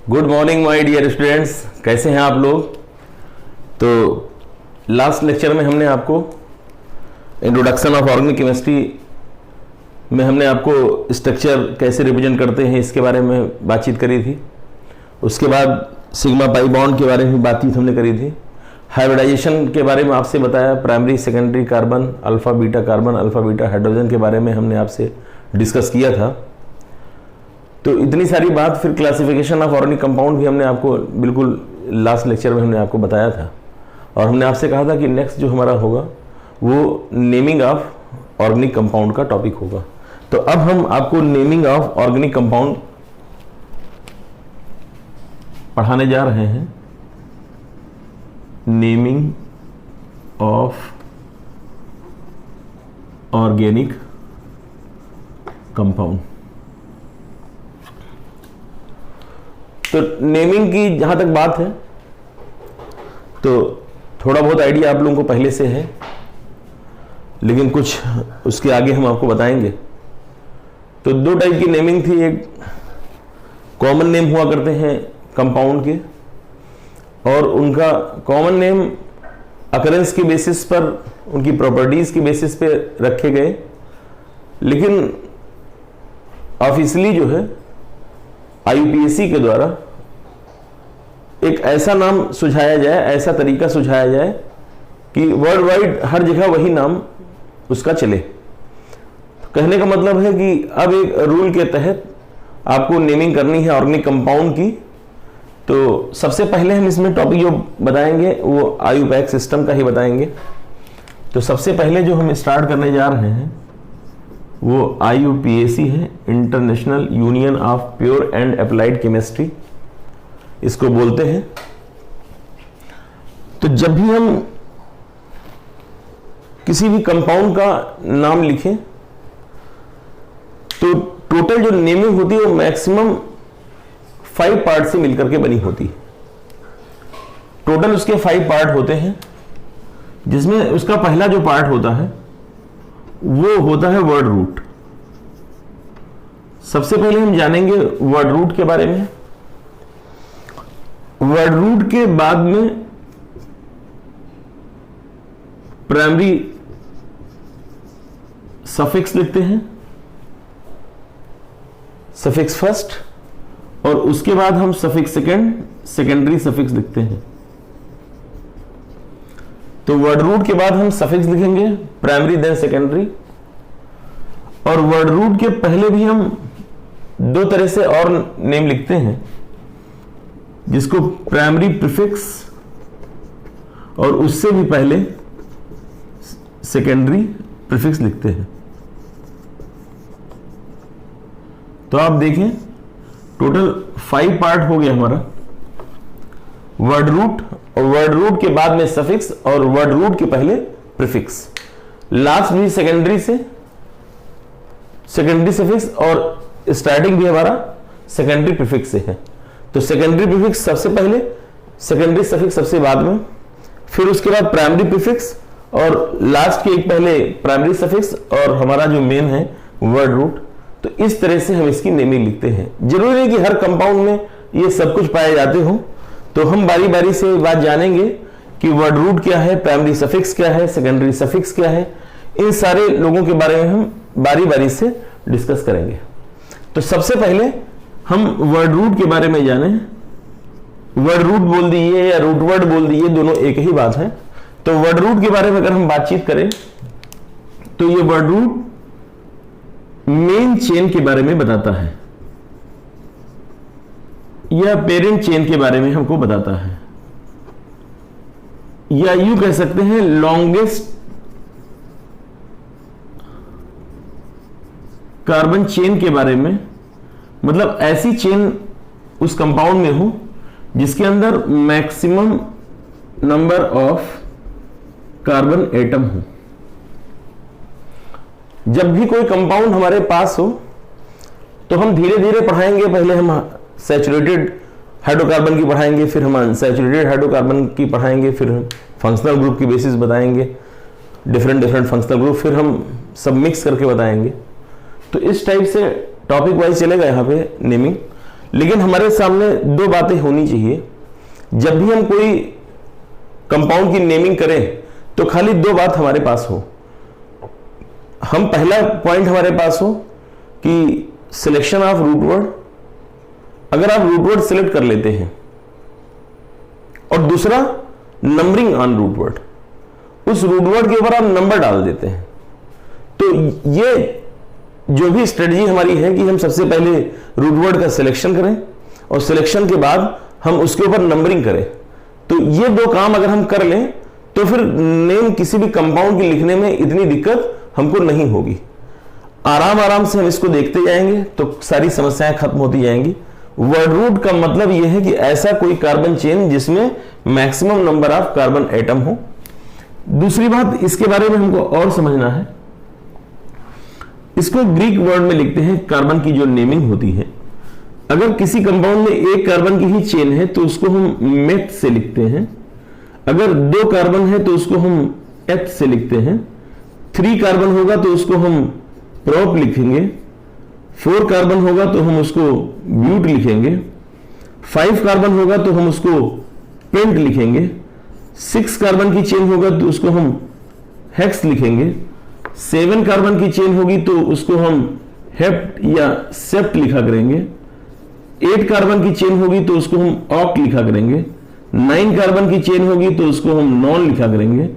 Good morning my dear students, कैसे हैं आप लोग। तो लास्ट लेक्चर में हमने आपको इंट्रोडक्शन ऑफ ऑर्गेनिक केमिस्ट्री में हमने आपको स्ट्रक्चर कैसे रिप्रेजेंट करते हैं इसके बारे में बातचीत करी थी। उसके बाद सिग्मा पाई बॉन्ड के बारे में बातचीत हमने करी थी। हाइब्रिडाइजेशन के बारे में आपसे बताया, primary secondary carbon, alpha beta carbon, alpha beta hydrogen के बारे में हमने आपसे डिस्कस किया था। तो इतनी सारी बात, फिर क्लासिफिकेशन ऑफ ऑर्गेनिक कंपाउंड भी हमने आपको बिल्कुल लास्ट लेक्चर में हमने आपको बताया था। और हमने आपसे कहा था कि नेक्स्ट जो हमारा होगा वो नेमिंग ऑफ ऑर्गेनिक कंपाउंड का टॉपिक होगा। तो अब हम आपको नेमिंग ऑफ ऑर्गेनिक कंपाउंड पढ़ाने जा रहे हैं। Naming of organic compound. तो नेमिंग की जहां तक बात है तो थोड़ा बहुत आइडिया आप लोगों को पहले से है, लेकिन कुछ उसके आगे हम आपको बताएंगे। तो दो टाइप की नेमिंग थी। एक कॉमन नेम हुआ करते हैं कंपाउंड के, और उनका कॉमन नेम अकरेंस के बेसिस पर, उनकी प्रॉपर्टीज के बेसिस पे रखे गए। लेकिन ऑफिशियली जो है IUPAC के द्वारा एक ऐसा नाम सुझाया जाए, ऐसा तरीका सुझाया जाए कि वर्ल्ड वाइड हर जगह वही नाम उसका चले। कहने का मतलब है कि अब एक रूल के तहत आपको नेमिंग करनी है ऑर्गेनिक कंपाउंड की। तो सबसे पहले हम इसमें टॉपिक जो बताएंगे वो IUPAC सिस्टम का ही बताएंगे। तो सबसे पहले जो हम स्टार्ट करने जा रहे हैं वो IUPAC है, international union of pure and applied chemistry इसको बोलते हैं। तो जब भी हम किसी भी कंपाउंड का नाम लिखें तो टोटल जो नेमिंग होती है वो मैक्सिमम 5 पार्ट से मिलकर के बनी होती है। टोटल उसके 5 पार्ट होते हैं, जिसमें उसका पहला जो पार्ट होता है वो होता है वर्ड रूट। सबसे पहले हम जानेंगे वर्ड रूट के बारे में। वर्ड रूट के बाद में प्राइमरी सफिक्स लिखते हैं, सफिक्स फर्स्ट, और उसके बाद हम सफिक्स सेकेंड, सेकेंडरी सफिक्स लिखते हैं। तो वर्ड रूट के बाद हम सफिक्स लिखेंगे, प्राइमरी देन सेकेंडरी। और वर्ड रूट के पहले भी हम दो तरह से और नेम लिखते हैं, जिसको प्राइमरी प्रीफिक्स और उससे भी पहले सेकेंडरी प्रीफिक्स लिखते हैं। तो आप देखें टोटल 5 पार्ट हो गया हमारा। वर्ड रूट, और वर्ड रूट के बाद में सफिक्स, और वर्ड रूट के पहले प्रीफिक्स। लास्ट भी सेकेंडरी से, सेकेंडरी सफिक्स, और स्टार्टिंग भी हमारा सेकेंडरी प्रीफिक्स से है। तो सेकेंडरी प्रीफिक्स सबसे पहले, सेकेंडरी सफिक्स सबसे बाद में, फिर उसके बाद प्राइमरी प्रीफिक्स, और लास्ट के एक पहले प्राइमरी सफिक्स, और हमारा जो मेन है वर्ड रूट। तो इस तरह से हम इसकी नेमिंग लिखते हैं। जरूरी नहीं कि हर कंपाउंड में ये सब कुछ पाए जाते हो। तो हम बारी बारी से बात जानेंगे कि वर्ड रूट क्या है, प्राइमरी सफिक्स क्या है, सेकेंडरी सफिक्स क्या है। इन सारे लोगों के बारे में हम बारी बारी से डिस्कस करेंगे। तो सबसे पहले हम वर्ड रूट के बारे में जाने। वर्ड रूट बोल दिए या रूट वर्ड बोल दिए, दोनों एक ही बात है। तो वर्ड रूट के बारे में अगर हम बातचीत करें तो ये वर्ड रूट मेन चेन के बारे में बताता है, या पेरेंट चेन के बारे में हमको बताता है, या यूं कह सकते हैं लॉन्गेस्ट कार्बन चेन के बारे में। मतलब ऐसी चेन उस कंपाउंड में हो जिसके अंदर maximum number of carbon atom हो। जब भी कोई कंपाउंड हमारे पास हो तो हम धीरे धीरे पढ़ाएंगे। पहले हम सैचुरेटेड हाइड्रोकार्बन की पढ़ाएंगे, फिर हम अनसैचुरेटेड हाइड्रोकार्बन की पढ़ाएंगे, फिर हम फंक्शनल ग्रुप की बेसिस बताएंगे, डिफरेंट फंक्शनल ग्रुप, फिर हम सब मिक्स करके बताएंगे। तो इस टाइप से टॉपिक वाइज चलेगा यहाँ पे नेमिंग। लेकिन हमारे सामने दो बातें होनी चाहिए। जब भी हम कोई कंपाउंड की नेमिंग करें तो खाली दो बात हमारे पास हो। हम पहला पॉइंट हमारे पास हो कि सिलेक्शन ऑफ रूट वर्ड, अगर आप रूट वर्ड सिलेक्ट कर लेते हैं, और दूसरा नंबरिंग ऑन रूट वर्ड, उस रूट वर्ड के ऊपर आप नंबर डाल देते हैं। तो ये जो भी स्ट्रेटजी हमारी है कि हम सबसे पहले रूट वर्ड का सिलेक्शन करें और सिलेक्शन के बाद हम उसके ऊपर नंबरिंग करें। तो ये दो काम अगर हम कर लें तो फिर नेम किसी भी कंपाउंड की लिखने में इतनी दिक्कत हमको नहीं होगी। आराम आराम से हम इसको देखते जाएंगे तो सारी समस्याएं खत्म होती जाएंगी। वर्ड रूट का मतलब यह है कि ऐसा कोई कार्बन चेन जिसमें maximum number of carbon atom हो। दूसरी बात इसके बारे में हमको और समझना है, इसको ग्रीक वर्ड में लिखते हैं कार्बन की जो नेमिंग होती है। अगर किसी कंपाउंड में एक कार्बन की ही चेन है तो उसको हम मेथ से लिखते हैं। अगर दो कार्बन है तो उसको हम एथ से लिखते हैं। 3 कार्बन होगा तो उसको हम प्रोप लिखेंगे। 4 कार्बन होगा तो हम उसको ब्यूट लिखेंगे। 5 कार्बन होगा तो हम उसको पेंट लिखेंगे। 6 कार्बन की चेन होगा तो उसको हम हेक्स लिखेंगे। 7 कार्बन की चेन होगी तो उसको हम हेप्ट या सेप्ट लिखा करेंगे। 8 कार्बन की चेन होगी तो उसको हम ऑक्ट लिखा करेंगे। 9 कार्बन की चेन होगी तो उसको हम नॉन लिखा करेंगे।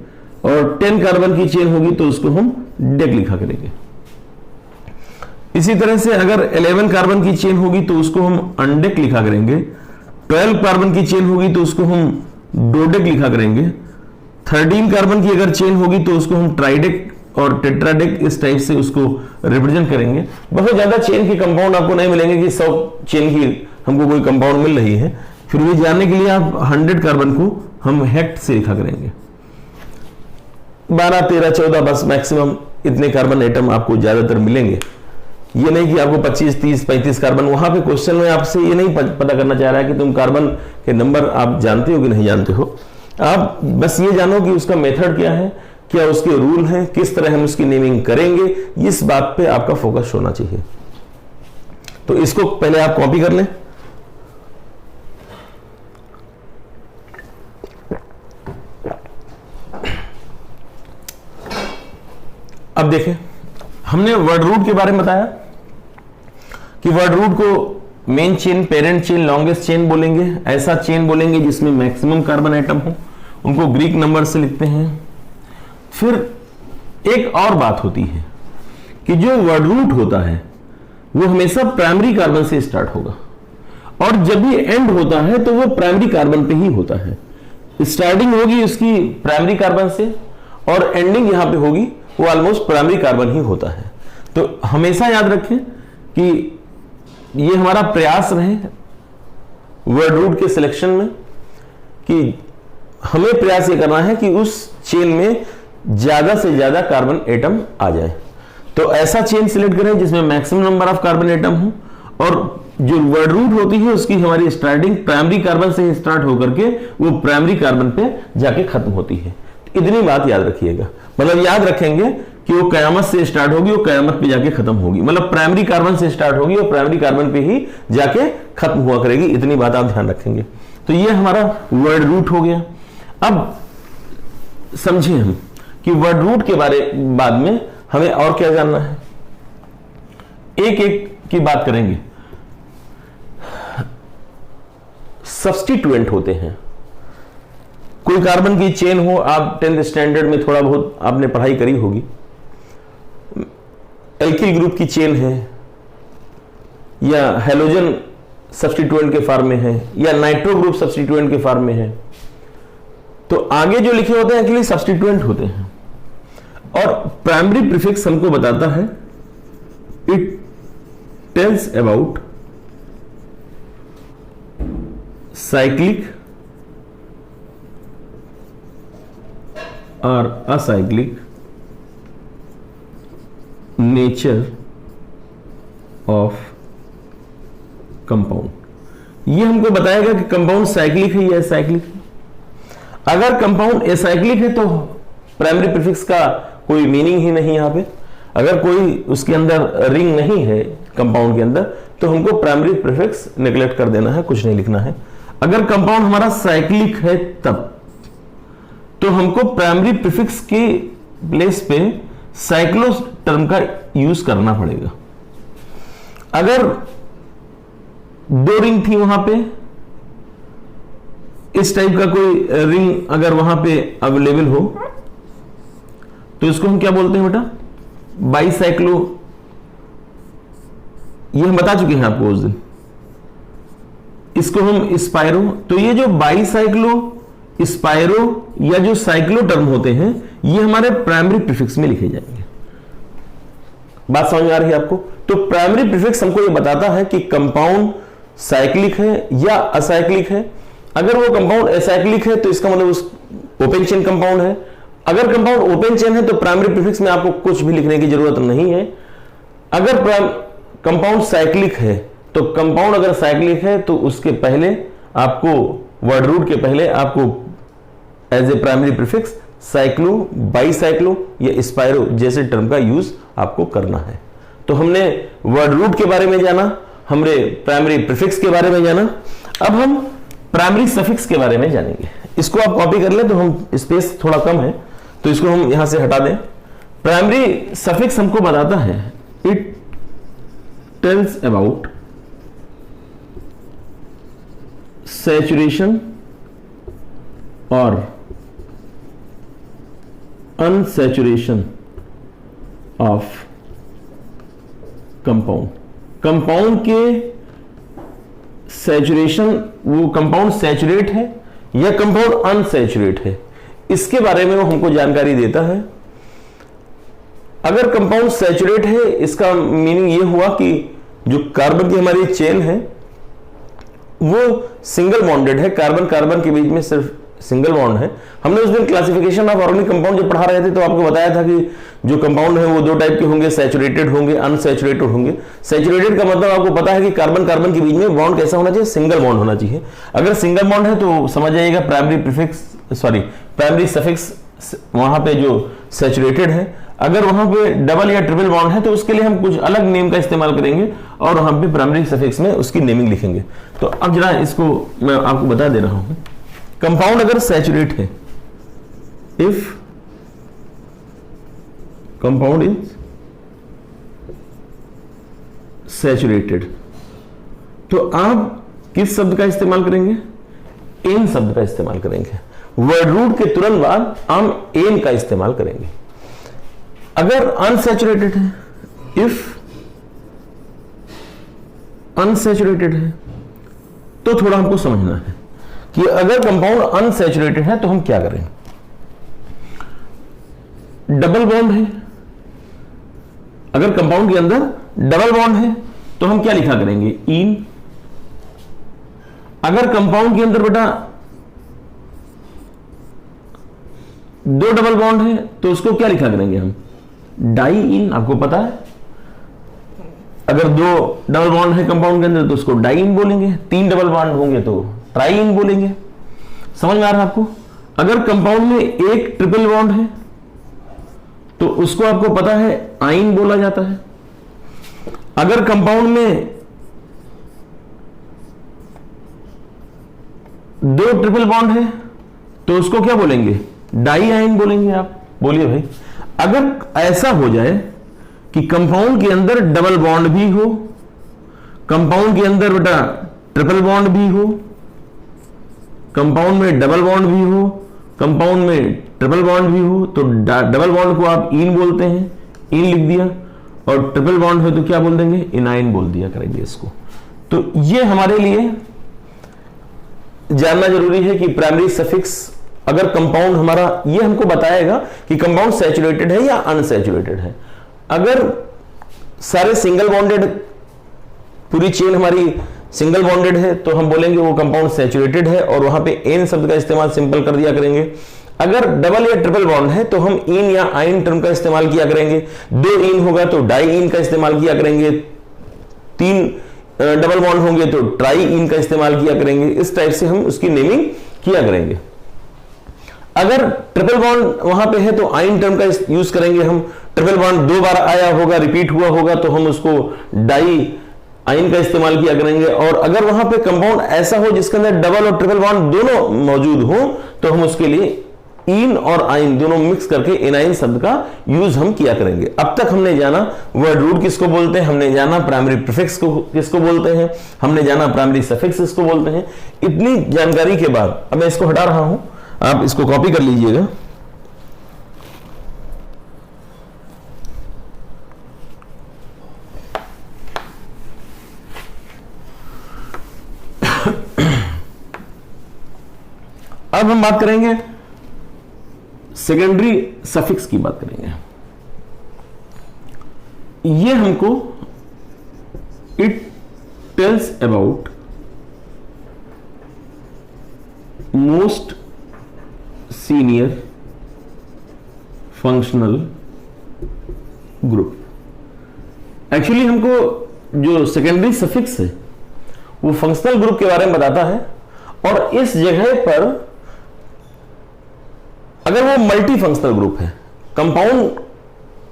और 10 कार्बन की चेन होगी तो उसको हम डेक लिखा करेंगे। इसी तरह से अगर 11 कार्बन की चेन होगी तो उसको हम अनडेक लिखा करेंगे। 12 कार्बन की चेन होगी तो उसको हम डोडेक लिखा करेंगे। 13 कार्बन की अगर चेन होगी तो उसको हम ट्राइडेक और टेट्राडेक इस टाइप से उसको रिप्रेजेंट करेंगे। बहुत ज्यादा चेन के कंपाउंड आपको नहीं मिलेंगे कि 100 चेन की हमको कोई कंपाउंड मिल रही है। फिर भी जानने के लिए आप 100 कार्बन को हम हेक्ट से लिखा करेंगे। 12, 13, 14 बस मैक्सिमम इतने कार्बन एटम आपको ज्यादातर मिलेंगे। ये नहीं कि आपको 25, 30, 35 कार्बन, वहां पे क्वेश्चन में आपसे ये नहीं पता करना चाह रहा है कि तुम कार्बन के नंबर आप जानते हो कि नहीं जानते हो। आप बस ये जानो कि उसका मेथड क्या है, क्या उसके रूल हैं, किस तरह हम उसकी नेमिंग करेंगे, इस बात पे आपका फोकस होना चाहिए। तो इसको पहले आप कॉपी कर लें। अब देखें, हमने वर्ड रूट के बारे में बताया कि वर्ड रूट को main chain, parent chain, longest chain बोलेंगे। ऐसा चेन बोलेंगे जिसमें मैक्सिमम कार्बन एटम हो, उनको ग्रीक नंबर से लिखते हैं। फिर एक और बात होती है कि जो वर्ड रूट होता है वो हमेशा प्राइमरी कार्बन से स्टार्ट होगा, और जब भी एंड होता है तो वो प्राइमरी कार्बन पे ही होता है। स्टार्टिंग होगी उसकी प्राइमरी कार्बन से और एंडिंग यहां पे होगी वो ऑलमोस्ट प्राइमरी कार्बन ही होता है। तो हमेशा याद रखें कि ये हमारा प्रयास रहे वर्ड रूट के सिलेक्शन में कि हमें प्रयास ये करना है कि उस चेन में ज्यादा से ज्यादा कार्बन एटम आ जाए। तो ऐसा चेन सिलेक्ट करें जिसमें maximum number of carbon atom हो, और जो वर्ड रूट होती है उसकी हमारी स्टार्टिंग प्राइमरी कार्बन से स्टार्ट होकर के वो प्राइमरी कार्बन पे जाके खत्म होती है। इतनी बात याद रखिएगा, मतलब याद रखेंगे कि वो कयामत से स्टार्ट होगी, वो कयामत पे जाके खत्म होगी। मतलब प्राइमरी कार्बन से स्टार्ट होगी और प्राइमरी कार्बन पे ही जाके खत्म हुआ करेगी। इतनी बात आप ध्यान रखेंगे। तो ये हमारा वर्ड रूट हो गया। अब समझे हम कि वर्ड रूट के बारे बाद में हमें और क्या जानना है, एक एक की बात करेंगे। सब्स्टिट्यूएंट होते हैं। कोई कार्बन की चेन हो, आप 10th स्टैंडर्ड में थोड़ा बहुत आपने पढ़ाई करी होगी। एल्किल ग्रुप की चेन है या हेलोजन सब्स्टिट्यूएंट के फॉर्म में है या नाइट्रो ग्रुप सब्स्टिट्यूएंट के फॉर्म में है, तो आगे जो लिखे होते हैं एक्चुअली सब्स्टिट्यूएंट होते हैं। और प्राइमरी प्रीफिक्स हमको बताता है, इट टेल्स अबाउट साइक्लिक और असाइक्लिक नेचर ऑफ कंपाउंड। ये हमको बताएगा कि कंपाउंड साइक्लिक है या एसाइक्लिक है। अगर कंपाउंड एसाइक्लिक है तो प्राइमरी प्रीफिक्स का कोई मीनिंग ही नहीं। यहां पे अगर कोई उसके अंदर रिंग नहीं है कंपाउंड के अंदर, तो हमको प्राइमरी प्रीफिक्स नेग्लेक्ट कर देना है, कुछ नहीं लिखना है। अगर कंपाउंड हमारा साइक्लिक है तब तो हमको प्राइमरी प्रीफिक्स के प्लेस पे साइक्लो टर्म का यूज करना पड़ेगा। अगर 2 रिंग थी वहां पे, इस टाइप का कोई रिंग अगर वहां पे अवेलेबल हो तो इसको हम क्या बोलते हैं बेटा, बाईसाइक्लो। ये हम बता चुके हैं आपको उस दिन। इसको हम स्पाइरो। तो ये जो बाईसाइक्लो, स्पाइरो या जो साइक्लो टर्म होते हैं ये हमारे प्राइमरी प्रीफिक्स में लिखे जाएंगे। बात समझ आ रही है आपको? तो प्राइमरी प्रीफिक्स हमको ये बताता है कि कंपाउंड साइक्लिक है या असाइक्लिक है। अगर वो कंपाउंड एसाइक्लिक है तो इसका मतलब उस ओपन चेन कंपाउंड है। अगर कंपाउंड ओपन चेन है तो प्राइमरी प्रीफिक्स में आपको कुछ भी लिखने की जरूरत नहीं है। अगर कंपाउंड साइक्लिक है तो कंपाउंड अगर साइक्लिक है तो उसके पहले आपको वर्ड रूट के पहले आपको as a primary prefix cyclo, bicyclo या स्पाइरो जैसे टर्म का यूज आपको करना है। तो हमने वर्ड रूट के बारे में जाना, हमने प्राइमरी प्रीफिक्स के बारे में जाना। अब हम प्राइमरी सफिक्स के बारे में जानेंगे। इसको आप कॉपी कर ले तो हम स्पेस थोड़ा कम है तो इसको हम यहां से हटा दें। प्राइमरी सफिक्स हमको बताता है, इट टेल्स अबाउट सैचुरेशन और अनसैचुरेशन ऑफ कंपाउंड। कंपाउंड के सैचुरेशन, वो कंपाउंड सैचुरेट है या कंपाउंड अनसैचुरेट है, इसके बारे में वो हमको जानकारी देता है। अगर कंपाउंड सैचुरेट है इसका मीनिंग ये हुआ कि जो कार्बन की हमारी चेन है वो सिंगल बॉन्डेड है, कार्बन कार्बन के बीच में सिर्फ सिंगल बॉन्ड है। हमने उस दिन क्लासिफिकेशन ऑफ ऑर्गेनिक कंपाउंड जब पढ़ा रहे थे तो आपको बताया था कि जो कंपाउंड है वो 2 टाइप के होंगे, सैचुरेटेड होंगे, अनसैचुरेटेड होंगे। सैचुरेटेड का मतलब आपको पता है कि कार्बन कार्बन के बीच में बॉन्ड कैसा होना चाहिए, सिंगल बॉन्ड होना चाहिए। अगर सिंगल बॉन्ड है तो समझ जाइएगा प्राइमरी सफिक्स वहां पे जो सैचुरेटेड है। अगर वहां पे डबल या ट्रिपल बॉन्ड है तो उसके लिए हम कुछ अलग नेम का इस्तेमाल करेंगे और वहां पे प्राइमरी सफिक्स में उसकी नेमिंग लिखेंगे। तो अब जरा इसको मैं आपको बता दे रहा हूं। कंपाउंड अगर सैचुरेट है, इफ कंपाउंड इज सैचुरेटेड, तो आप किस शब्द का इस्तेमाल करेंगे? एन शब्द का इस्तेमाल करेंगे। वर्ड रूट के तुरंत बाद हम एन का इस्तेमाल करेंगे। अगर अनसैचुरेटेड है, इफ अनसैचुरेटेड है, तो थोड़ा हमको समझना है कि अगर कंपाउंड अनसैचुरेटेड है तो हम क्या करें। डबल बॉन्ड है, अगर कंपाउंड के अंदर डबल बॉन्ड है तो हम क्या लिखा करेंगे, इन। अगर कंपाउंड के अंदर बेटा 2 डबल बॉन्ड है तो उसको क्या लिखा करेंगे हम, डाई इन। आपको पता है अगर 2 डबल बॉन्ड है कंपाउंड के अंदर तो उसको डाई इन बोलेंगे, 3 डबल बॉन्ड होंगे तो ट्राई इन बोलेंगे। समझ में आ रहा है आपको? अगर कंपाउंड में 1 ट्रिपल बॉन्ड है तो उसको आपको पता है आइन बोला जाता है। अगर कंपाउंड में 2 ट्रिपल बॉन्ड है तो उसको क्या बोलेंगे, डाई आइन बोलेंगे। आप बोलिए भाई, अगर ऐसा हो जाए कि कंपाउंड के अंदर डबल बॉन्ड भी हो, कंपाउंड के अंदर बेटा ट्रिपल बॉन्ड भी हो, कंपाउंड में डबल बॉन्ड भी हो, कंपाउंड में ट्रिपल बॉन्ड भी हो, तो डबल बॉन्ड को आप इन बोलते हैं, इन लिख दिया, और ट्रिपल बॉन्ड हो तो क्या बोल देंगे, इनाइन बोल दिया करेंगे इसको। तो ये हमारे लिए जानना जरूरी है कि प्राइमरी सफिक्स अगर कंपाउंड हमारा, ये हमको बताएगा कि कंपाउंड सैचुरेटेड है या अनसैचुरेटेड है। अगर सारे सिंगल बॉन्डेड, पूरी चेन हमारी सिंगल बॉन्डेड है तो हम बोलेंगे वो कंपाउंड सैचुरेटेड है और वहां पे एन शब्द का इस्तेमाल सिंपल कर दिया करेंगे। अगर डबल या ट्रिपल बॉन्ड है तो हम इन या आइन टर्म का इस्तेमाल किया करेंगे। 2 इन होगा तो डाई इन का इस्तेमाल किया करेंगे, 3 डबल बॉन्ड होंगे तो ट्राई इन का इस्तेमाल किया करेंगे। इस टाइप से हम उसकी नेमिंग किया करेंगे। अगर ट्रिपल बॉन्ड वहां पे है तो आइन टर्म का यूज करेंगे हम, ट्रिपल बॉन्ड 2 बार आया होगा, रिपीट हुआ होगा, तो हम उसको डाई आइन का इस्तेमाल किया करेंगे। और अगर वहां पे कंपाउंड ऐसा हो जिसके अंदर डबल और ट्रिपल बॉन्ड दोनों मौजूद हो, तो हम उसके लिए इन और आइन दोनों मिक्स करके एनाइन शब्द का यूज हम किया करेंगे। अब तक हमने जाना वर्ड रूट किसको बोलते हैं, हमने जाना प्राइमरी प्रीफिक्स को किसको बोलते हैं, हमने जाना प्राइमरी सफिक्स किसको बोलते हैं। इतनी जानकारी के बाद अब मैं इसको हटा रहा हूं, आप इसको कॉपी कर लीजिएगा। अब हम बात करेंगे सेकेंडरी सफिक्स की बात करेंगे। ये हमको it tells about most senior functional group. Actually हमको जो सेकेंडरी सफिक्स है वो फंक्शनल ग्रुप के बारे में बताता है, और इस जगह पर अगर वो मल्टी फंक्शनल ग्रुप है, कंपाउंड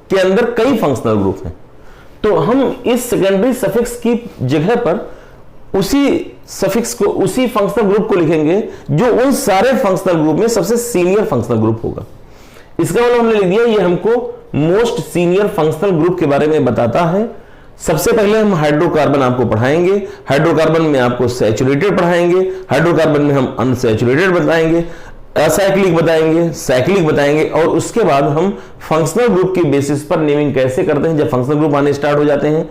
के अंदर कई फंक्शनल ग्रुप हैं, तो हम इस सेकेंडरी सफिक्स की जगह पर उसी सफिक्स को, उसी फंक्शनल ग्रुप को लिखेंगे जो उन सारे फंक्शनल ग्रुप में सबसे सीनियर फंक्शनल ग्रुप होगा। इसका मतलब हमने लिख दिया ये हमको मोस्ट सीनियर फंक्शनल ग्रुप के बारे में बताता है। सबसे पहले हम हाइड्रोकार्बन आपको पढ़ाएंगे, हाइड्रोकार्बन में आपको सैचुरेटेड पढ़ाएंगे, हाइड्रोकार्बन में हम अनसैचुरेटेड बताएंगे, असाइक्लिक बताएंगे, साइक्लिक बताएंगे, और उसके बाद हम फंक्शनल ग्रुप की बेसिस पर नेमिंग कैसे करते हैं। जब फंक्शनल ग्रुप आने स्टार्ट हो जाते हैं,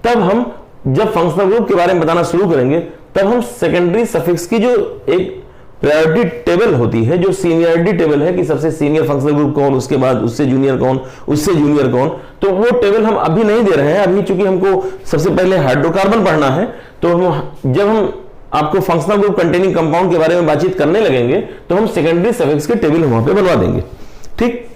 तब हम जब फंक्शनल ग्रुप के बारे में बताना शुरू करेंगे, तब हम सेकेंडरी सफिक्स की जो एक प्रायोरिटी टेबल होती है, जो सीनियरिटी टेबल है कि सबसे सीनियर फंक्शनल ग्रुप कौन, उसके बाद उससे जूनियर कौन, उससे जूनियर कौन, तो वो टेबल हम अभी नहीं दे रहे हैं। अभी चूंकि हमको सबसे पहले हाइड्रोकार्बन पढ़ना है, तो जब हम आपको फंक्शनल ग्रुप कंटेनिंग कंपाउंड के बारे में बातचीत करने लगेंगे, तो हम सेकेंडरी सफिक्स के टेबल वहां पे बनवा देंगे। ठीक,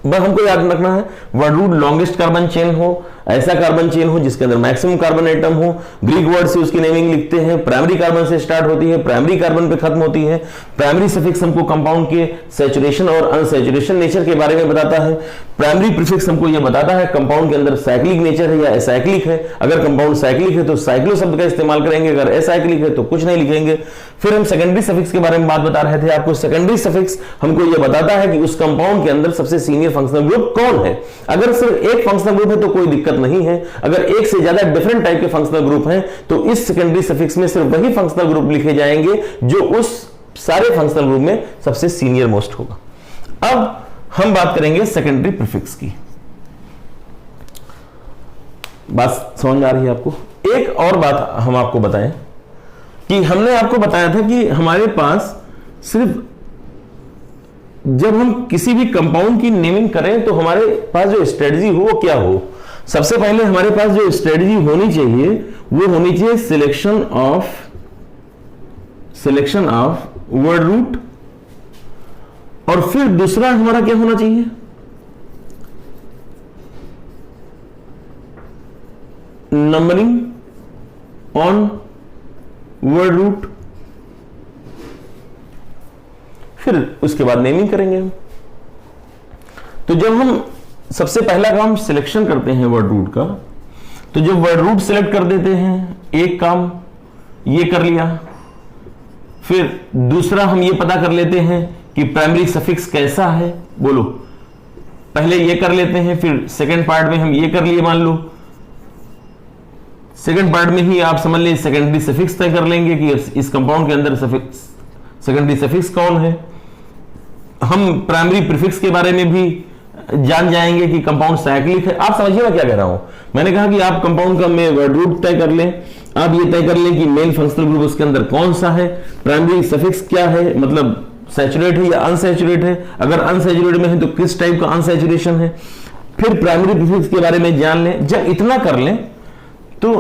बस हमको याद रखना है word root longest carbon chain हो, ऐसा कार्बन चेन हो जिसके अंदर मैक्सिमम कार्बन एटम हो। ग्रीक वर्ड से उसकी नेमिंग लिखते हैं, प्राइमरी कार्बन से स्टार्ट होती है, प्राइमरी कार्बन पे खत्म होती है। प्राइमरी सफिक्स हमको कंपाउंड के सैचुरेशन और अनसैचुरेशन नेचर के बारे में बताता है। प्राइमरी प्रीफिक्स हमको यह बताता है कंपाउंड के अंदर साइक्लिक नेचर है या एसाइक्लिक है। अगर कंपाउंड साइक्लिक है तो साइक्लो शब्द का इस्तेमाल करेंगे, अगर एसाइक्लिक है तो कुछ नहीं लिखेंगे। फिर हम सेकेंडरी सफिक्स के बारे में बात बता रहे थे आपको। सेकेंडरी सफिक्स हमको यह बताता है कि उस कंपाउंड के अंदर सबसे सीनियर फंक्शनल ग्रुप कौन है। अगर सिर्फ एक फंक्शनल ग्रुप है तो कोई दिक्कत नहीं है, अगर एक से ज्यादा डिफरेंट टाइप के फंक्शनल ग्रुप हैं तो इस सेकेंडरी सफिक्स में सिर्फ वही फंक्शनल ग्रुप लिखे जाएंगे जो उस सारे फंक्शनल ग्रुप में सबसे सीनियर मोस्ट होगा। अब हम बात करेंगे सेकेंडरी प्रीफिक्स की। बात समझ आ रही है आपको? एक और बात हम आपको बताएं कि हमने आपको बताया था कि हमारे पास सिर्फ जब हम किसी भी कंपाउंड की नेमिंग करें तो हमारे पास जो स्ट्रेटजी हो वो क्या हो। सबसे पहले हमारे पास जो स्ट्रेटजी होनी चाहिए वो होनी चाहिए सिलेक्शन ऑफ वर्ड रूट, और फिर दूसरा हमारा क्या होना चाहिए, नंबरिंग ऑन वर्ड रूट। फिर उसके बाद नेमिंग करेंगे हम। तो जब हम सबसे पहला काम सिलेक्शन करते हैं वर्ड रूट का, तो जब वर्ड रूट सिलेक्ट कर देते हैं, एक काम ये कर लिया। फिर दूसरा हम ये पता कर लेते हैं कि प्राइमरी सफिक्स कैसा है, बोलो, पहले ये कर लेते हैं। फिर सेकंड पार्ट में हम ये कर लिए, मान लो सेकंड पार्ट में ही आप समझ लें सेकेंडरी सफिक्स तय कर लेंगे कि इस कंपाउंड के अंदर सेकेंडरी सफिक्स कौन है। हम प्राइमरी प्रीफिक्स के बारे में भी जान जाएंगे कि कंपाउंड साइक्लिक है। आप समझिए मैं क्या कह रहा हूं। मैंने कहा कि आप कंपाउंड का में वर्ड रूट तय कर लें, आप ये तय कर लें कि मेन फंक्शनल ग्रुप उसके अंदर कौन सा है, प्राइमरी सफिक्स क्या है, मतलब सैचुरेट है या अनसैचुरेट है, अगर अनसैचुरेट में है तो किस टाइप का अनसैचुरेशन है। फिर प्राइमरी प्रीफिक्स के बारे में जान लें। जब इतना कर लें तो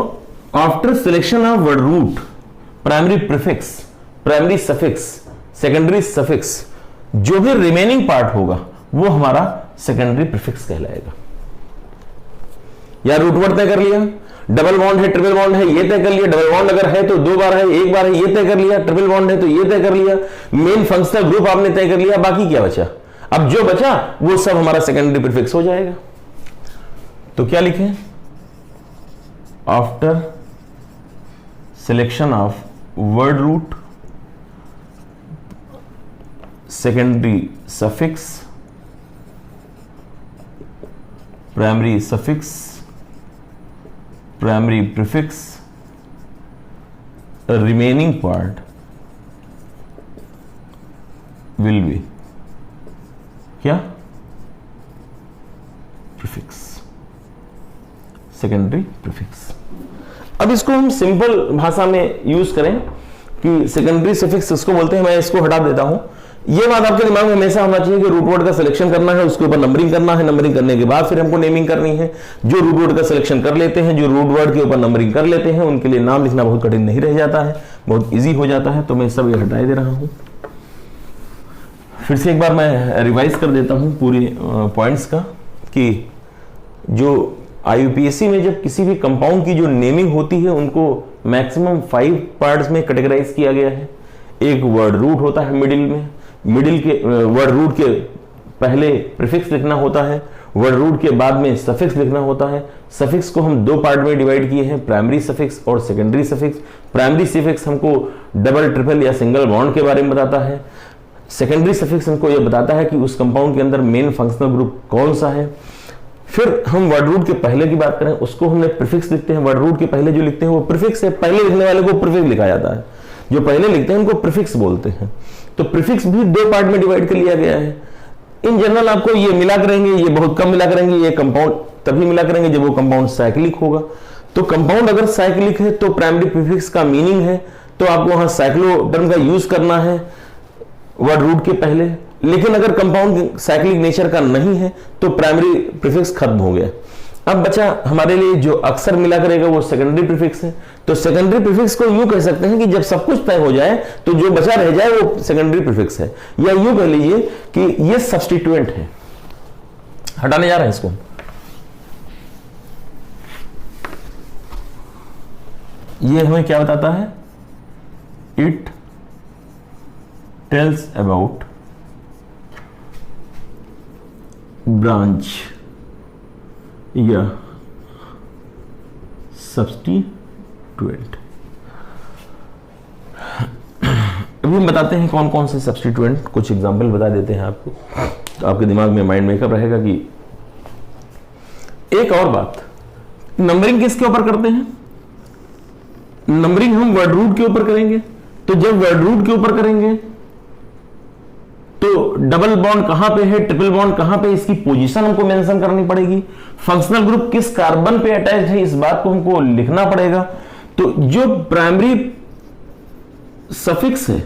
after selection of word root, primary prefix, primary suffix, secondary suffix, जो भी रिमेनिंग पार्ट होगा वो हमारा सेकेंडरी प्रीफिक्स कहलाएगा। या रूट वर्ड तय कर लिया, डबल बॉन्ड है, ट्रिपल बॉन्ड है, ये तय कर लिया। डबल बॉन्ड अगर है तो 2 बार है, 1 बार है, ये तय कर लिया। ट्रिपल बॉन्ड है तो ये तय कर लिया। मेन फंक्शनल ग्रुप आपने तय कर लिया। बाकी क्या बचा? अब जो बचा वो सब हमारा सेकेंडरी प्रीफिक्स हो जाएगा। तो क्या लिखें? After selection of word root, secondary suffix, primary suffix, primary prefix, remaining part will be क्या? Prefix, secondary prefix. अब इसको हम सिंपल भाषा में यूज करें कि सेकेंडरी सफिक्स इसको बोलते हैं। मैं इसको हटा देता हूं। ये बात आपके दिमाग में हमेशा होना चाहिए कि रूट वर्ड का सिलेक्शन करना है, उसके ऊपर नंबरिंग करना है, नंबरिंग करने के बाद फिर हमको नेमिंग करनी है। जो रूट वर्ड का सिलेक्शन कर लेते हैं, जो रूट वर्ड के ऊपर नंबरिंग कर लेते हैं, उनके लिए नाम लिखना बहुत कठिन नहीं रह जाता है, बहुत इजी हो जाता है। तो मैं सब ये हटाए दे रहा हूं। फिर से एक बार मैं रिवाइज कर देता हूं पूरी पॉइंट्स का कि जो IUPAC में जब किसी भी कंपाउंड की जो नेमिंग होती है उनको मैक्सिमम 5 पार्ट्स में कैटेगराइज किया गया है। एक वर्ड रूट होता है मिडिल में, मिडिल के वर्ड रूट के पहले प्रीफिक्स लिखना होता है, वर्ड रूट के बाद में सफिक्स लिखना होता है। सफिक्स को हम 2 पार्ट में डिवाइड किए हैं, प्राइमरी सफिक्स और सेकेंडरी सफिक्स। प्राइमरी सफिक्स हमको डबल, ट्रिपल या सिंगल बॉन्ड के बारे में बताता है। सेकेंडरी सफिक्स हमको यह बताता है कि उस कंपाउंड के अंदर मेन फंक्शनल ग्रुप कौन सा है। फिर हम वर्ड रूट के पहले की बात करें, उसको हमने प्रीफिक्स लिखते हैं। वर्ड रूट के पहले जो लिखते हैं वो प्रीफिक्स है। पहले लिखने वाले को प्रीफिक्स लिखा जाता है, जो पहले लिखते हैं उनको प्रीफिक्स बोलते हैं। तो प्रीफिक्स भी 2 पार्ट में डिवाइड कर लिया गया है। इन जनरल आपको ये मिला करेंगे, ये बहुत कम मिला करेंगे, ये कंपाउंड तभी मिला करेंगे जब वो कंपाउंड साइक्लिक होगा। तो कंपाउंड अगर साइक्लिक है तो प्राइमरी प्रीफिक्स का मीनिंग है तो आपको वहां साइक्लो टर्म का यूज करना है वर्ड रूट के पहले। लेकिन अगर कंपाउंड साइक्लिक नेचर का नहीं है तो प्राइमरी प्रीफिक्स खत्म हो गया। अब बचा हमारे लिए जो अक्सर मिला करेगा वो सेकेंडरी प्रीफिक्स है। तो सेकेंडरी प्रीफिक्स को यूं कह सकते हैं कि जब सब कुछ तय हो जाए तो जो बचा रह जाए वो सेकेंडरी प्रीफिक्स है, या यूं कह लीजिए कि ये सब्स्टिट्यूएंट है। हटाने जा रहे हैं इसको। ये हमें क्या बताता है? इट टेल्स अबाउट ब्रांच या सब्स्टिट्यूएंट। अभी हम बताते हैं कौन कौन से सब्स्टिट्यूएंट, कुछ एग्जांपल बता देते हैं आपको, तो आपके दिमाग में माइंड मेकअप रहेगा। कि एक और बात, नंबरिंग किसके ऊपर करते हैं? नंबरिंग हम वर्ड रूट के ऊपर करेंगे। तो जब वर्ड रूट के ऊपर करेंगे तो डबल बॉन्ड कहां पे है, ट्रिपल बॉन्ड कहां पे, इसकी पोजीशन हमको मेंशन करनी पड़ेगी। फंक्शनल ग्रुप किस कार्बन पे अटैच है, इस बात को हमको लिखना पड़ेगा। तो जो प्राइमरी सफिक्स है,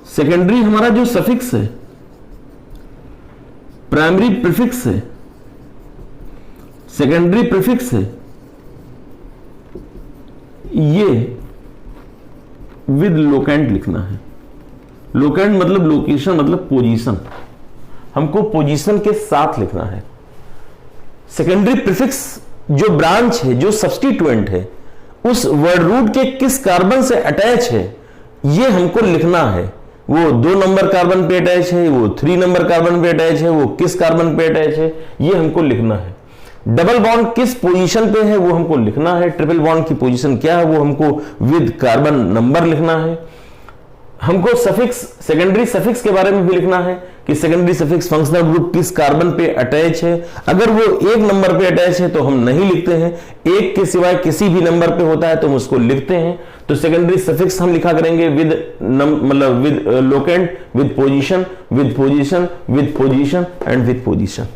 सेकेंडरी हमारा जो सफिक्स है, प्राइमरी प्रीफिक्स है, सेकेंडरी प्रीफिक्स है, ये विद लोकेंट लिखना है। लोकेंट मतलब लोकेशन, मतलब पोजीशन। हमको पोजीशन के साथ लिखना है। सेकेंडरी प्रीफिक्स जो ब्रांच है, जो सब्स्टिट्यूएंट है, उस वर्ड रूट के किस कार्बन से अटैच है ये हमको लिखना है। वो 2 नंबर कार्बन पे अटैच है, वो 3 नंबर कार्बन पे अटैच है, वो किस कार्बन पे अटैच है ये हमको लिखना है। डबल बॉन्ड किस पोजीशन पे है वो हमको लिखना है। ट्रिपल बॉन्ड की पोजीशन क्या है वो हमको विद कार्बन नंबर लिखना है। हमको सफिक्स, सेकेंडरी सफिक्स के बारे में भी लिखना है कि सेकेंडरी सफिक्स फंक्शनल ग्रुप किस कार्बन पे अटैच है। अगर वो 1 नंबर पे अटैच है तो हम नहीं लिखते हैं, 1 के सिवाय किसी भी नंबर पे होता है तो हम उसको लिखते हैं। तो सेकेंडरी सफिक्स हम लिखा करेंगे विद मतलब with locant, with position, with position, with position and with position.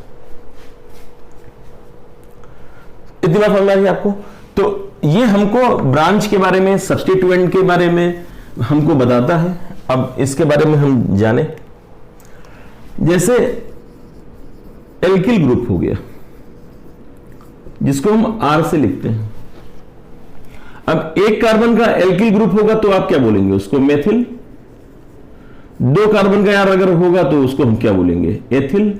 इतनी बात समझ आ रही है आपको? तो ये हमको ब्रांच के बारे में, सब्स्टिट्यूएंट के बारे में हमको बताता है। अब इसके बारे में हम जाने, जैसे एल्किल ग्रुप हो गया जिसको हम R से लिखते हैं। अब 1 कार्बन का एल्किल ग्रुप होगा तो आप क्या बोलेंगे उसको? मेथिल। 2 कार्बन का यार अगर होगा तो उसको हम क्या बोलेंगे? एथिल।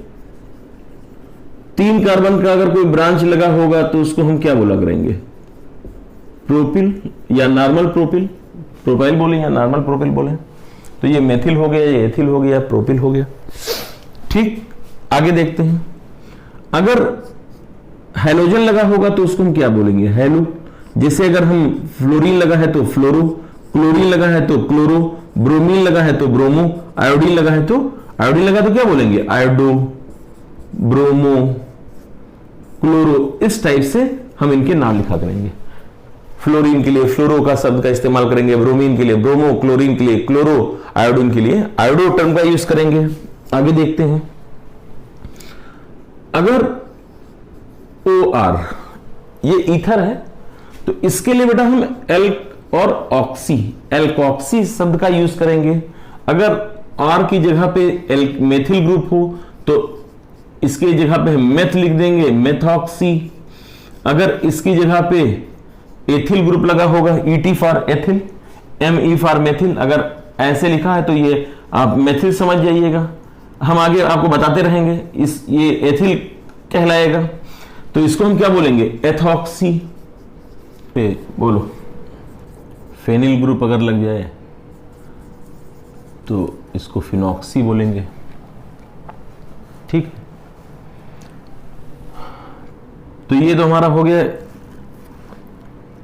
3 कार्बन का अगर कोई ब्रांच लगा होगा तो उसको हम क्या बोला करेंगे? प्रोपिल या नॉर्मल प्रोपिल। प्रोपाइल बोले या नॉर्मल प्रोपिल बोले। तो ये मेथिल हो गया, ये एथिल हो गया, प्रोपिल हो गया। ठीक, आगे देखते हैं। अगर हैलोजन लगा होगा तो उसको हम क्या बोलेंगे? हैलो। जैसे अगर हम फ्लोरीन लगा है तो फ्लोरो, क्लोरीन लगा है तो क्लोरो, ब्रोमीन लगा है तो ब्रोमो, आयोडीन लगा है तो आयोडीन लगा तो क्या बोलेंगे? Iodo, bromo, chloro. इस टाइप से हम इनके नाम लिखा करेंगे। फ्लोरीन के लिए फ्लोरो का शब्द का इस्तेमाल करेंगे, ब्रोमीन के लिए ब्रोमो, क्लोरीन के लिए क्लोरो, आयोडीन के लिए आयोडो टर्म का यूज करेंगे। आगे देखते हैं। अगर OR ये ईथर है तो इसके लिए बेटा हम एल्क और ऑक्सी, एल्कॉक्सी शब्द का यूज करेंगे। अगर R की जगह पे एल्क मेथिल ग्रुप हो तो इसकी जगह पे हम मेथ लिख देंगे, मेथॉक्सी। अगर इसकी जगह पे एथिल ग्रुप लगा होगा, ET for ethyl, ME for methyl. अगर ऐसे लिखा है तो ये आप मेथिल समझ जाइएगा, हम आगे आपको बताते रहेंगे। ये एथिल कहलाएगा, तो इसको हम क्या बोलेंगे? एथॉक्सी। पे बोलो, फेनिल ग्रुप अगर लग जाए तो इसको फिनॉक्सी बोलेंगे। ठीक, तो ये तो हमारा हो गया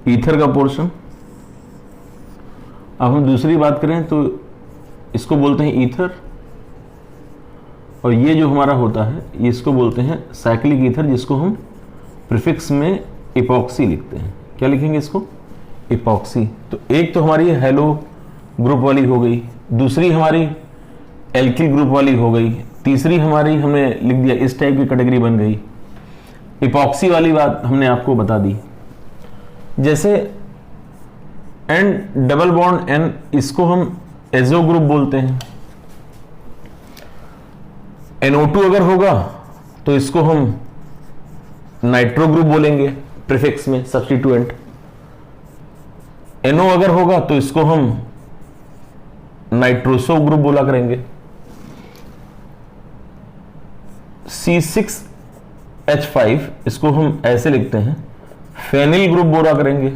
ईथर का पोर्शन। अब हम दूसरी बात करें तो इसको बोलते हैं ईथर, और ये जो हमारा होता है इसको बोलते हैं साइक्लिक ईथर, जिसको हम प्रीफिक्स में इपॉक्सी लिखते हैं। क्या लिखेंगे इसको? इपॉक्सी। तो एक तो हमारी हेलो ग्रुप वाली हो गई, दूसरी हमारी एल्किल ग्रुप वाली हो गई, तीसरी हमारी हमने लिख दिया इस टाइप की कैटेगरी बन गई। इपॉक्सी वाली बात हमने आपको बता दी। जैसे N डबल बॉन्ड N, इसको हम एजो ग्रुप बोलते हैं। NO2 अगर होगा तो इसको हम नाइट्रो ग्रुप बोलेंगे प्रीफिक्स में, सब्स्टिट्यूएंट। NO अगर होगा तो इसको हम नाइट्रोसो ग्रुप बोला करेंगे। C6H5 इसको हम ऐसे लिखते हैं, फेनिल ग्रुप बोला करेंगे।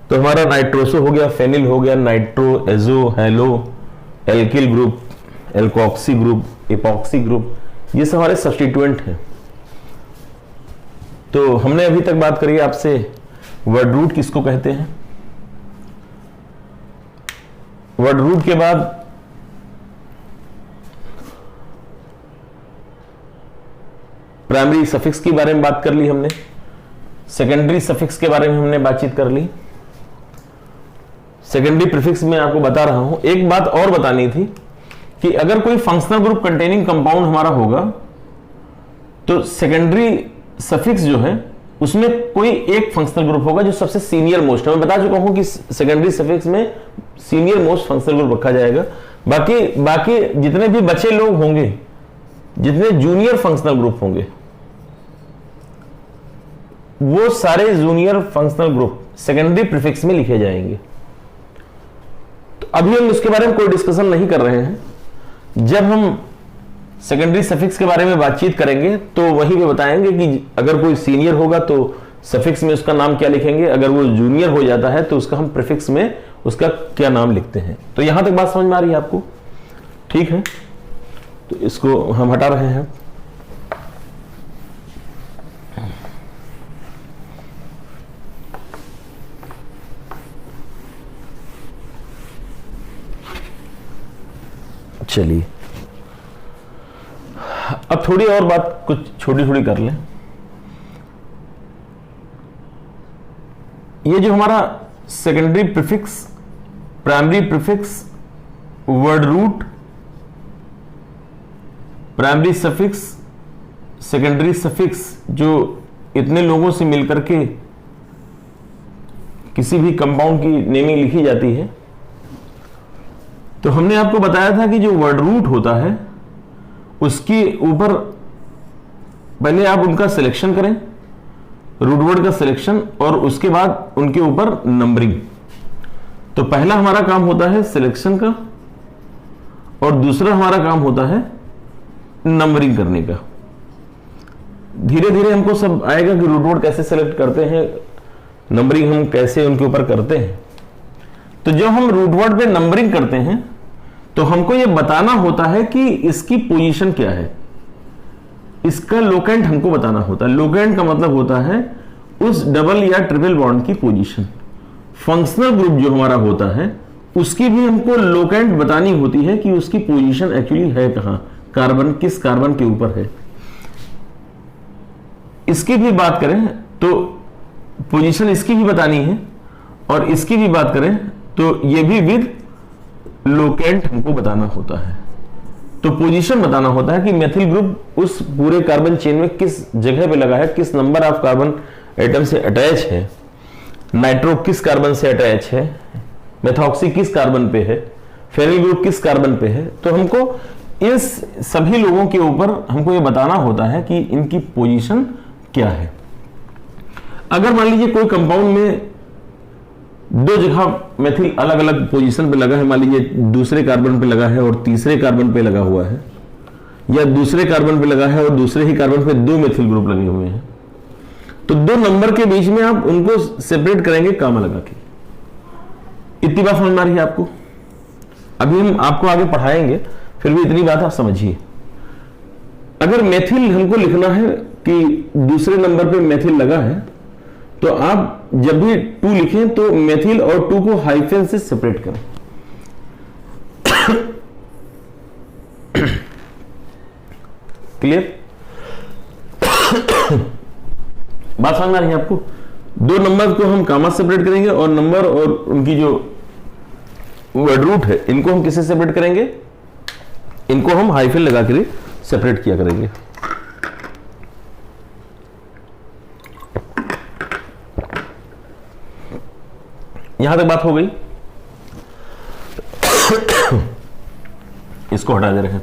तो हमारा नाइट्रोसो हो गया, फेनिल हो गया, nitro, azo, hello, alkyl group, alkoxy group, epoxy group, ये सब हमारे सब्स्टिट्यूएंट हैं। तो हमने अभी तक बात करी आपसे वर्ड रूट किसको कहते हैं। वर्ड रूट के बाद प्राइमरी सफिक्स के बारे में बात कर ली हमने, सेकेंडरी सफिक्स के बारे में हमने बातचीत कर ली। सेकेंडरी प्रीफिक्स में आपको बता रहा हूं। एक बात और बतानी थी कि अगर कोई फंक्शनल ग्रुप कंटेनिंग कंपाउंड हमारा होगा तो सेकेंडरी सफिक्स जो है उसमें कोई एक फंक्शनल ग्रुप होगा जो सबसे सीनियर मोस्ट है। मैं बता चुका हूं कि सेकेंडरी सफिक्स में सीनियर मोस्ट फंक्शनल ग्रुप रखा जाएगा। बाकी जितने भी बचे लोग होंगे, जितने जूनियर फंक्शनल ग्रुप होंगे, वो सारे junior functional group secondary prefix में लिखे जाएंगे। तो अभी हम इसके बारे में कोई डिस्कशन नहीं कर रहे हैं। जब हम सेकेंडरी सफिक्स के बारे में बातचीत करेंगे तो वहीं पे बताएंगे कि अगर कोई सीनियर होगा तो सफिक्स में उसका नाम क्या लिखेंगे, अगर वो जूनियर हो जाता है तो उसका हम प्रीफिक्स में उसका क्या नाम लिखते हैं। तो यहां तक बात समझ में आ रही है आपको? ठीक है, तो इसको हम हटा रहे हैं। चलिए अब थोड़ी और बात कुछ छोटी छोटी कर लें। ये जो हमारा secondary prefix, primary prefix, word root, primary suffix, secondary suffix, जो इतने लोगों से मिलकर के किसी भी कंपाउंड की नेमिंग लिखी जाती है। तो हमने आपको बताया था कि जो वर्ड रूट होता है उसके ऊपर पहले आप उनका सिलेक्शन करें, रूट वर्ड का सिलेक्शन, और उसके बाद उनके ऊपर नंबरिंग। तो पहला हमारा काम होता है सिलेक्शन का और दूसरा हमारा काम होता है नंबरिंग करने का। धीरे धीरे हमको सब आएगा कि रूट वर्ड कैसे सेलेक्ट करते हैं, नंबरिंग हम कैसे उनके ऊपर करते हैं। तो जब हम रूट वर्ड पे नंबरिंग करते हैं तो हमको ये बताना होता है कि इसकी पोजीशन क्या है, इसका लोकेंट हमको बताना होता है। लोकेंट का मतलब होता है उस डबल या ट्रिपल बॉन्ड की पोजीशन। फंक्शनल ग्रुप जो हमारा होता है उसकी भी हमको लोकेंट बतानी होती है कि उसकी पोजीशन एक्चुअली है कहां, कार्बन किस कार्बन के ऊपर है। इसकी भी बात करें तो पोजीशन इसकी भी बतानी है, और इसकी भी बात करें तो ये भी विद लोकेंट हमको बताना होता है। तो पोजीशन बताना होता है कि मेथिल ग्रुप उस पूरे कार्बन चेन में किस जगह पे लगा है, किस नंबर ऑफ कार्बन एटम से अटैच है, नाइट्रो किस कार्बन से अटैच है, मेथॉक्सी किस कार्बन पे है, फेनिल ग्रुप किस कार्बन पे है। तो हमको इस सभी लोगों के ऊपर हमको ये बताना होता है कि इनकी पोजीशन क्या है। अगर मान लीजिए कोई कंपाउंड में दो जगह मेथिल अलग अलग पोजीशन पे लगा है, मान लीजिए दूसरे कार्बन पे लगा है और तीसरे कार्बन पे लगा हुआ है, या दूसरे कार्बन पे लगा है और दूसरे ही कार्बन पे दो मेथिल ग्रुप लगे हुए हैं, तो दो नंबर के बीच में आप उनको सेपरेट करेंगे कामा लगा के। इतनी बात समझ में आ रही है आपको? अभी हम आपको आगे पढ़ाएंगे, फिर भी इतनी बात आप समझिए। अगर मेथिल हमको लिखना है कि दूसरे नंबर पे मेथिल लगा है, तो आप जब भी 2 लिखें तो मेथिल और 2 को हाइफन से सेपरेट करें। क्लियर? बात समझ में आ रही है आपको? दो नंबर को हम कामा सेपरेट करेंगे और नंबर और उनकी जो वर्ड रूट है इनको हम किससे सेपरेट करेंगे? इनको हम हाइफन लगा कर सेपरेट किया करेंगे। यहां तक बात हो गई। इसको हटा दे रहे हैं।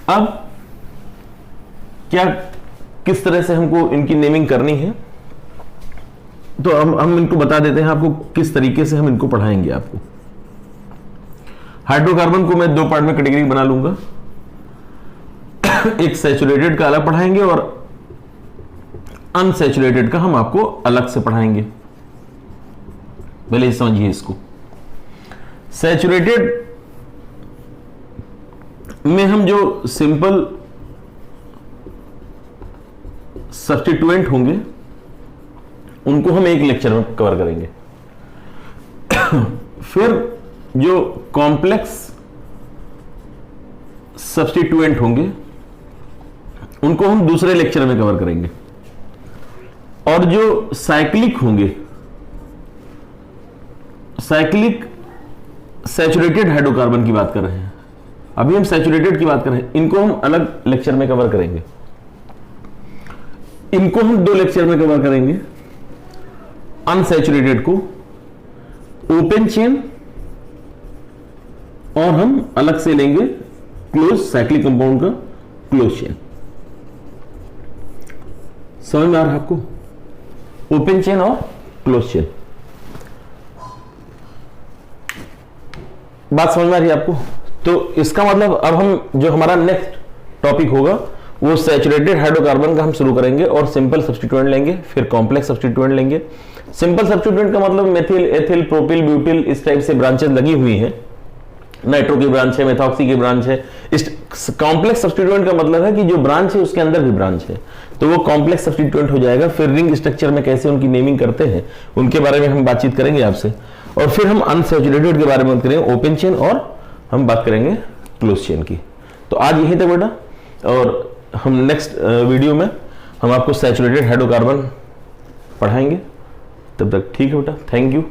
अब क्या किस तरह से हमको इनकी नेमिंग करनी है, तो हम इनको बता देते हैं आपको किस तरीके से हम इनको पढ़ाएंगे। आपको हाइड्रोकार्बन को मैं 2 पार्ट में कैटेगरी बना लूंगा। एक सैचुरेटेड का अलग पढ़ाएंगे और अनसैचुरेटेड का हम आपको अलग से पढ़ाएंगे। पहले समझिए इसको। सैचुरेटेड में हम जो सिंपल सब्स्टिट्यूएंट होंगे उनको हम एक लेक्चर में कवर करेंगे। फिर जो कॉम्प्लेक्स सब्स्टिट्यूएंट होंगे उनको हम दूसरे लेक्चर में कवर करेंगे। और जो साइक्लिक होंगे, साइक्लिक सैचुरेटेड हाइड्रोकार्बन की बात कर रहे हैं, अभी हम सैचुरेटेड की बात कर रहे हैं, इनको हम अलग लेक्चर में कवर करेंगे। इनको हम 2 लेक्चर में कवर करेंगे। अनसैचुरेटेड को ओपन चेन और हम अलग से लेंगे क्लोज साइक्लिक कंपाउंड का क्लोज चेन। समझ में आ रहा है आपको? ओपन चेन और क्लोज चेन। बात समझ में आ रही है आपको? तो इसका मतलब अब हम जो हमारा नेक्स्ट टॉपिक होगा वो सैचुरेटेड हाइड्रोकार्बन का हम शुरू करेंगे और सिंपल सब्स्टिट्यूएंट लेंगे, फिर कॉम्प्लेक्स सब्स्टिट्यूएंट लेंगे। सिंपल सब्स्टिट्यूएंट का मतलब मेथिल, एथिल, प्रोपिल, ब्यूटिल, इस टाइप से ब्रांचेस लगी हुई हैं। नाइट्रो की ब्रांच है, मेथॉक्सी की ब्रांच है। इस कॉम्प्लेक्स सब्स्टिट्यूएंट का मतलब है कि जो ब्रांच है उसके अंदर भी ब्रांच है, तो वो कॉम्प्लेक्स सब्स्टिट्यूएंट हो जाएगा। फिर रिंग स्ट्रक्चर में कैसे उनकी नेमिंग करते हैं उनके बारे में हम बातचीत करेंगे आपसे। और फिर हम अनसैचुरेटेड के बारे में करेंगे, ओपन चेन, और हम बात करेंगे क्लोज चेन की। तो आज यहीं तक बेटा, और हम नेक्स्ट वीडियो में हम आपको सैचुरेटेड हाइड्रोकार्बन पढ़ाएंगे। तब तक ठीक है बेटा, थैंक यू।